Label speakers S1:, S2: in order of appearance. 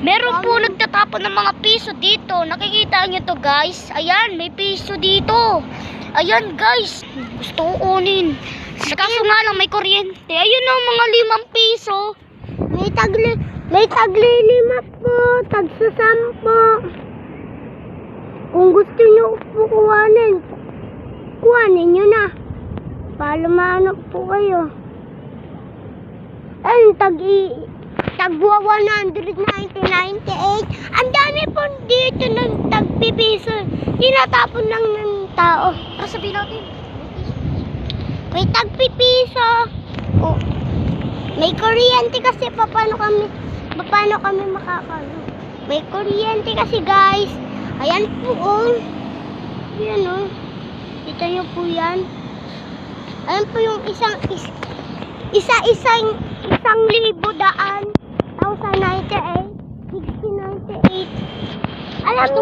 S1: Meron po nagtatapon ng mga piso dito. Nakikita nyo to guys. Ayan, may piso dito. Ayan guys. Gusto ko kunin. Kaso nga lang may kuryente. Ayun o, mga 5 piso.
S2: May tagli 5 po, tagsa 10. Kung gusto nyo po kuhanin nyo na. Para maano po kayo. Ayun, tagwa 190.98. Ang dami po dito ng tagpipiso. Tinatapon lang ng tao.
S1: Tara sabihin natin.
S2: May tagpipiso. Oh. May kuryente kasi paano kami makakano. May kuryente kasi guys. Ayan po oh. Ayan oh. Kita nyo po yan. Ayan po yung isang libo daan. 1,098. 6098. Alam mo